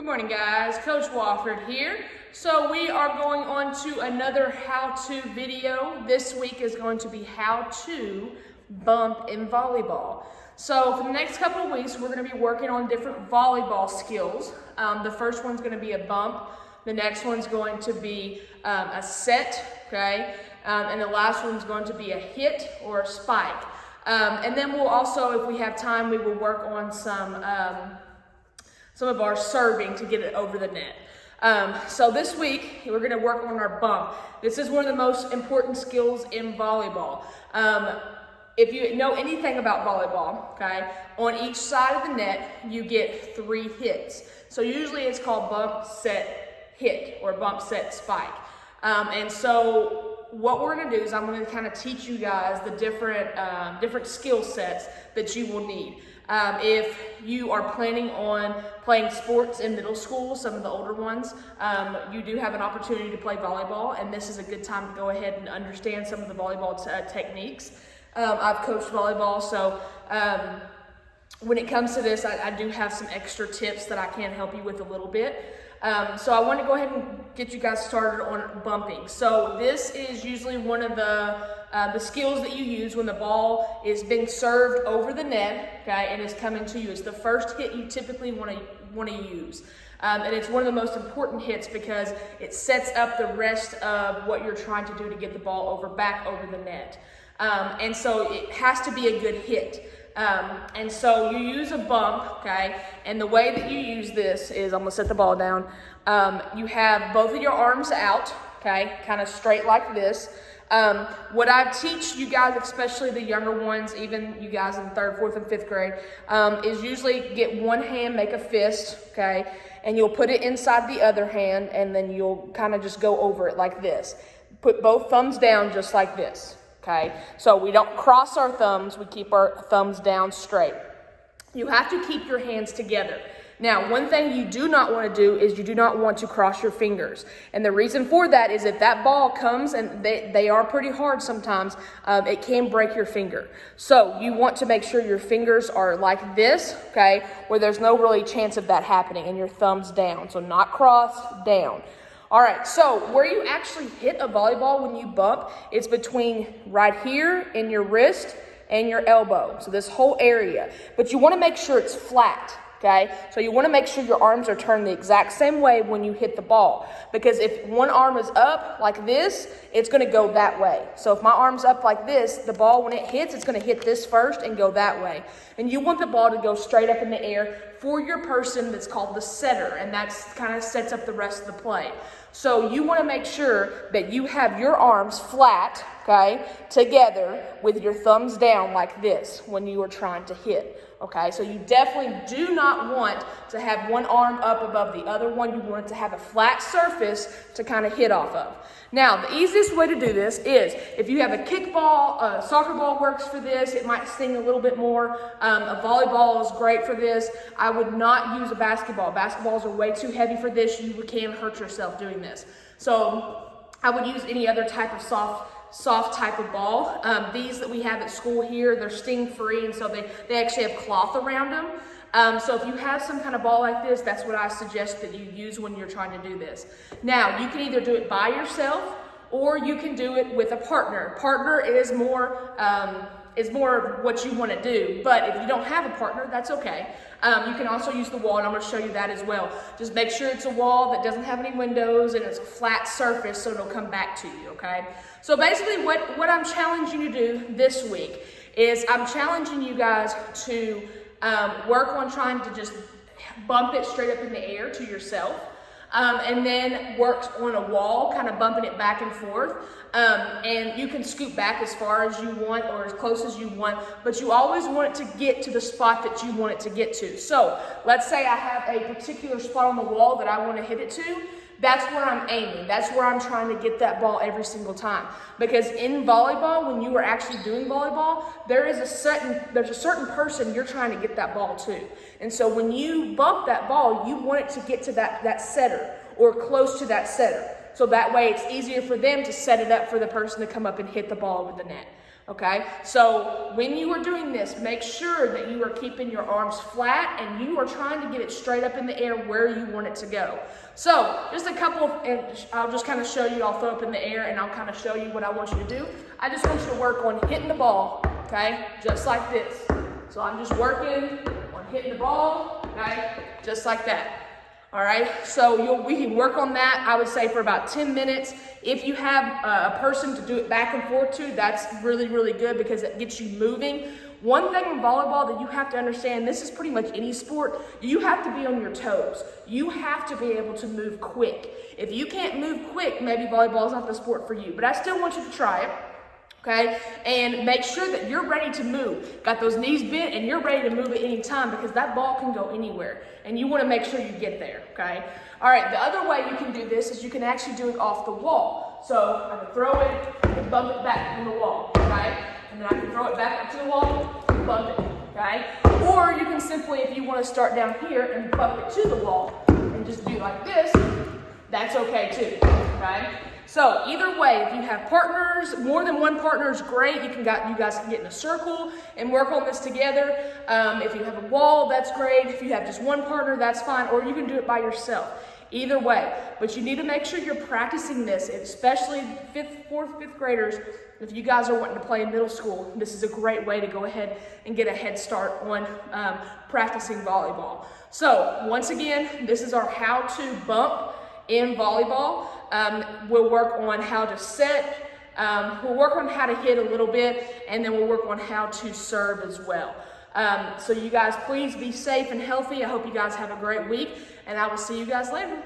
Good morning, guys. Coach Wofford here. So we are going on to another how-to video. This week is going to be how to bump in volleyball. So for the next couple of weeks, we're going to be working on different volleyball skills. The first one's going to be a bump. The next one's going to be a set, okay? And the last one's going to be a hit or a spike. And then we'll also, if we have time, we will work on some of our serving to get it over the net. So this week, we're gonna work on our bump. This is one of the most important skills in volleyball. If you know anything about volleyball, okay, on each side of the net, you get 3 hits. So usually it's called bump, set, hit, or bump, set, spike. And so what we're gonna do is I'm gonna kind of teach you guys the different skill sets that you will need. If you are planning on playing sports in middle school, some of the older ones, you do have an opportunity to play volleyball, and this is a good time to go ahead and understand some of the volleyball techniques. I've coached volleyball, so when it comes to this, I do have some extra tips that I can help you with a little bit. So I want to go ahead and get you guys started on bumping. So this is usually one of the skills that you use when the ball is being served over the net, okay, and is coming to you. It's the first hit you typically want to use. And it's one of the most important hits because it sets up the rest of what you're trying to do to get the ball back over the net. And so it has to be a good hit. And so you use a bump, okay, and the way that you use this is, I'm going to set the ball down, you have both of your arms out, okay, kind of straight like this. What I teach you guys, especially the younger ones, even you guys in 3rd, 4th, and 5th grade, is usually get one hand, make a fist, okay, and you'll put it inside the other hand, and then you'll kind of just go over it like this. Put both thumbs down just like this. Okay, so we don't cross our thumbs, we keep our thumbs down straight. You have to keep your hands together. Now, one thing you do not want to do is you do not want to cross your fingers. And the reason for that is if that ball comes, and they are pretty hard sometimes, it can break your finger. So you want to make sure your fingers are like this, okay, where there's no really chance of that happening, and your thumbs down. So not crossed, down. All right, so where you actually hit a volleyball when you bump, it's between right here in your wrist and your elbow. So this whole area. But you want to make sure it's flat, okay? So you want to make sure your arms are turned the exact same way when you hit the ball. Because if one arm is up like this, it's going to go that way. So if my arm's up like this, the ball, when it hits, it's going to hit this first and go that way. And you want the ball to go straight up in the air for your person that's called the setter. And that kind of sets up the rest of the play. So you want to make sure that you have your arms flat, okay, together with your thumbs down like this when you are trying to hit, okay? So you definitely do not want to have one arm up above the other one. You want it to have a flat surface to kind of hit off of. Now, the easiest way to do this is if you have a kickball, a soccer ball works for this. It might sting a little bit more. A volleyball is great for this. I would not use a basketball. Basketballs are way too heavy for this. You can hurt yourself doing this. So I would use any other type of soft type of ball. These that we have at school here, they're sting free, and so they actually have cloth around them. So if you have some kind of ball like this, that's what I suggest that you use when you're trying to do this. Now, you can either do it by yourself or you can do it with a partner. Partner is more of what you want to do, but if you don't have a partner, that's okay. You can also use the wall, and I'm going to show you that as well. Just make sure it's a wall that doesn't have any windows and it's a flat surface so it'll come back to you, okay? So basically what I'm challenging you to do this week is I'm challenging you guys to work on trying to just bump it straight up in the air to yourself, and then work on a wall, kind of bumping it back and forth. And you can scoot back as far as you want or as close as you want, but you always want it to get to the spot that you want it to get to. So let's say I have a particular spot on the wall that I want to hit it to. That's where I'm aiming. That's where I'm trying to get that ball every single time. Because in volleyball, when you are actually doing volleyball, there's a certain person you're trying to get that ball to. And so when you bump that ball, you want it to get to that setter or close to that setter. So that way it's easier for them to set it up for the person to come up and hit the ball over the net. Okay, so when you are doing this, make sure that you are keeping your arms flat and you are trying to get it straight up in the air where you want it to go. So just a couple of, and I'll just kind of show you, I'll throw up in the air and I'll kind of show you what I want you to do. I just want you to work on hitting the ball, okay, just like this. So I'm just working on hitting the ball, okay, just like that. All right, so we can work on that, I would say, for about 10 minutes. If you have a person to do it back and forth to, that's really, really good because it gets you moving. One thing in volleyball that you have to understand, this is pretty much any sport, you have to be on your toes. You have to be able to move quick. If you can't move quick, maybe volleyball is not the sport for you, but I still want you to try it. Okay, and make sure that you're ready to move. Got those knees bent and you're ready to move at any time because that ball can go anywhere and you want to make sure you get there, okay? All right, the other way you can do this is you can actually do it off the wall. So I can throw it and bump it back from the wall, okay? And then I can throw it back up to the wall and bump it, okay? Or you can simply, if you want to start down here and bump it to the wall and just do like this, that's okay too, okay? So either way, if you have partners, more than one partner is great. You guys can get in a circle and work on this together. If you have a wall, that's great. If you have just one partner, that's fine. Or you can do it by yourself. Either way, but you need to make sure you're practicing this, especially fourth, fifth graders. If you guys are wanting to play in middle school, this is a great way to go ahead and get a head start on practicing volleyball. So once again, this is our how-to bump in volleyball. We'll work on how to set, we'll work on how to hit a little bit, and then we'll work on how to serve as well. So you guys, please be safe and healthy. I hope you guys have a great week, and I will see you guys later.